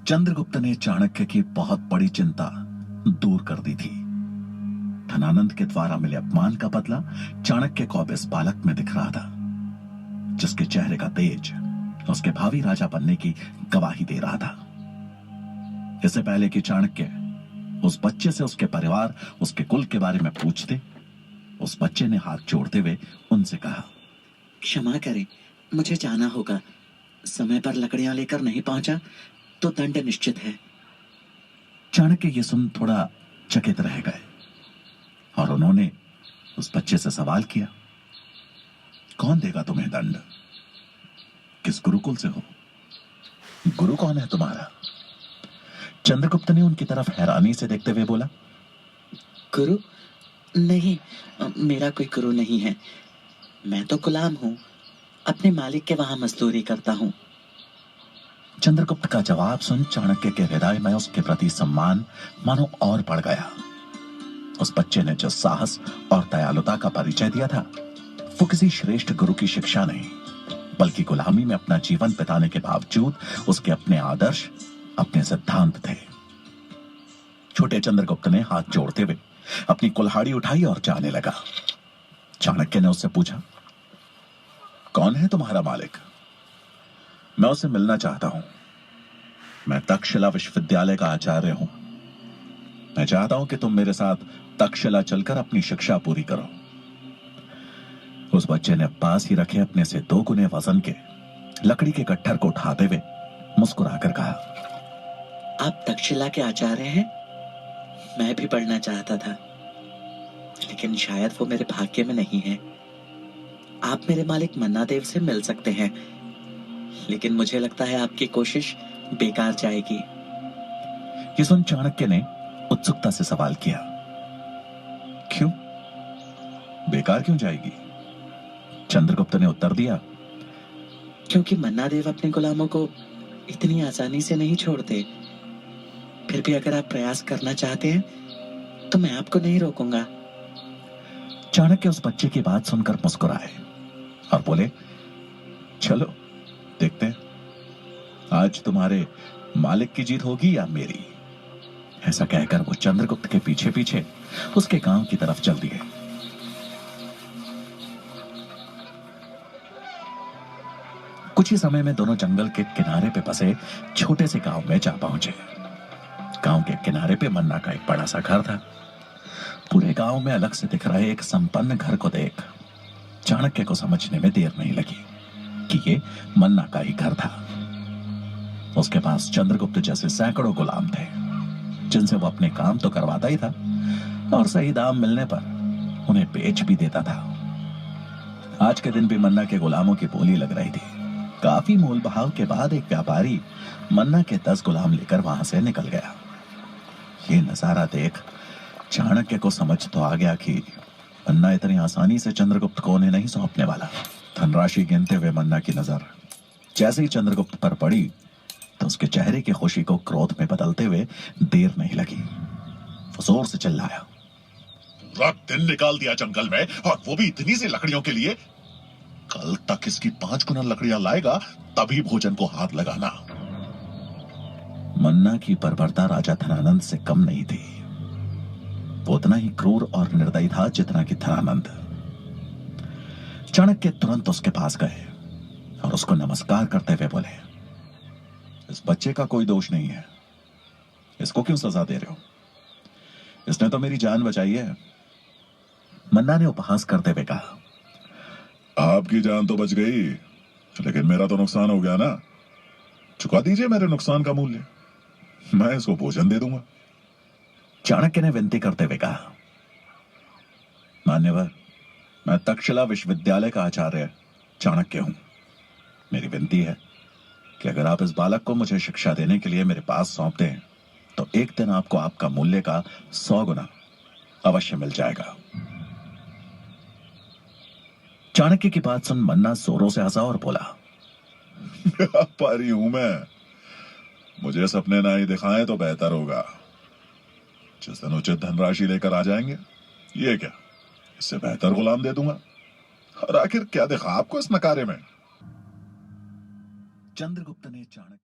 चंद्रगुप्त ने चाणक्य की बहुत बड़ी चिंता दूर कर दी थी। धनानंद के द्वारा मिले अपमान का बदला चाणक्य को अब इस बालक में दिख रहा था, जिसके चेहरे का तेज उसके भावी राजा बनने की गवाही दे रहा था। इससे पहले कि चाणक्य उस बच्चे से उसके परिवार, उसके कुल के बारे में पूछते, उस बच्चे ने हाथ जोड़ते हुए उनसे कहा, क्षमा करें, मुझे जाना होगा। समय पर लकड़ियां लेकर नहीं पहुंचा तो दंड निश्चित है। चाणक्य ये सुन थोड़ा चकित रह गए और उन्होंने उस बच्चे से सवाल किया, कौन देगा तुम्हें दंड? किस गुरुकुल से हो? गुरु कौन है तुम्हारा? चंद्रगुप्त ने उनकी तरफ हैरानी से देखते हुए बोला, गुरु? नहीं, मेरा कोई गुरु नहीं है। मैं तो गुलाम हूँ, अपने मालिक के वहां मजदूरी करता हूँ। चंद्रगुप्त का जवाब सुन चाणक्य के हृदय में उसके प्रति सम्मान मानो और बढ़ गया। उस बच्चे ने जो साहस और दयालुता का परिचय दिया था, वो किसी श्रेष्ठ गुरु की शिक्षा नहीं, बल्कि गुलामी में अपना जीवन बिताने के बावजूद उसके अपने आदर्श, अपने सिद्धांत थे। छोटे चंद्रगुप्त ने हाथ जोड़ते हुए अपनी कुल्हाड़ी उठाई और जाने लगा। चाणक्य ने उससे पूछा, कौन है तुम्हारा मालिक? मैं उससे मिलना चाहता हूं। मैं तक्षशिला विश्वविद्यालय का आचार्य हूं। मैं चाहता हूं कि तुम मेरे साथ तक्षशिला चलकर अपनी शिक्षा पूरी करो। उस बच्चे ने पास ही रखे अपने से 2 गुने वजन के लकड़ी के गट्ठर को उठाते हुए मुस्कुराकर कहा, आप तक्षशिला के आचार्य हैं? मैं भी पढ़ना चाहता था, लेकिन शायद वो मेरे भाग्य में नहीं है। आप मेरे मालिक मन्ना देव से मिल सकते हैं, लेकिन मुझे लगता है आपकी कोशिश बेकार जाएगी। ये सुन चाणक्य ने उत्सुकता से सवाल किया, क्यों? बेकार क्यों जाएगी? चंद्रगुप्त ने उत्तर दिया, क्योंकि मन्ना देव अपने गुलामों को इतनी आसानी से नहीं छोड़ते। फिर भी अगर आप प्रयास करना चाहते हैं तो मैं आपको नहीं रोकूंगा। चाणक्य उस बच्चे की बात सुनकर मुस्कुराए और बोले, चलो देखते हैं, आज तुम्हारे मालिक की जीत होगी या मेरी। ऐसा कहकर वो चंद्रगुप्त के पीछे पीछे उसके गांव की तरफ चल दिए। कुछ ही समय में दोनों जंगल के किनारे पे बसे छोटे से गांव में जा पहुंचे। गांव के किनारे पे मन्ना का एक बड़ा सा घर था। पूरे गांव में अलग से दिख रहे एक संपन्न घर को देख चाणक्य को समझने में देर नहीं लगी कि ये मन्ना का ही घर था। उसके पास चंद्रगुप्त जैसे सैकड़ों गुलाम थे, जिनसे वो अपने काम तो करवाता ही था और सही दाम मिलने पर उन्हें बेच भी देता था। आज के दिन भी मन्ना के गुलामों की बोली लग रही थी। काफी मोल भाव के बाद एक व्यापारी मन्ना के 10 गुलाम लेकर वहां से निकल गया। ये नजारा देख चाणक्य को समझ तो आ गया कि मन्ना इतनी आसानी से चंद्रगुप्त को उन्हें नहीं सौंपने वाला। धनराशि गिनते हुए मन्ना की नजर जैसे ही चंद्रगुप्त पर पड़ी तो उसके चेहरे की खुशी को क्रोध में बदलते हुए देर नहीं लगी। वो जोर से चिल्लाया, रात दिन निकाल दिया जंगल में, और वो भी इतनी सी लकड़ियों के लिए। कल तक इसकी 5 गुना लकड़ियां लाएगा, तभी भोजन को हाथ लगाना। मन्ना की बर्बरता राजा धनानंद से कम नहीं थी। वो उतना ही क्रूर और निर्दयी था जितना कि धनानंद। चाणक्य तुरंत उसके पास गए और उसको नमस्कार करते हुए बोले, इस बच्चे का कोई दोष नहीं है, इसको क्यों सजा दे रहे हो? इसने तो मेरी जान बचाई है। मन्ना ने उपहास करते हुए कहा, आपकी जान तो बच गई, लेकिन मेरा तो नुकसान हो गया ना। चुका दीजिए मेरे नुकसान का मूल्य, मैं इसको भोजन दे दूंगा। चाणक्य ने विनती करते हुए कहा, मान्यवर, मैं तक्षशिला विश्वविद्यालय का आचार्य चाणक्य हूं। मेरी विनती है कि अगर आप इस बालक को मुझे शिक्षा देने के लिए मेरे पास सौंप दें तो एक दिन आपको आपका मूल्य का 100 गुना अवश्य मिल जाएगा। चाणक्य की बात सुन मन्ना जोरों से हंसा और बोला, व्यापारी हूं मैं, मुझे सपने ना ही दिखाएं तो बेहतर होगा। जिस दिन उचित धनराशि लेकर आ जाएंगे, ये क्या, इससे बेहतर गुलाम दे दूंगा। और आखिर क्या देखा आपको इस नकारे में? चंद्रगुप्त ने चाणक्य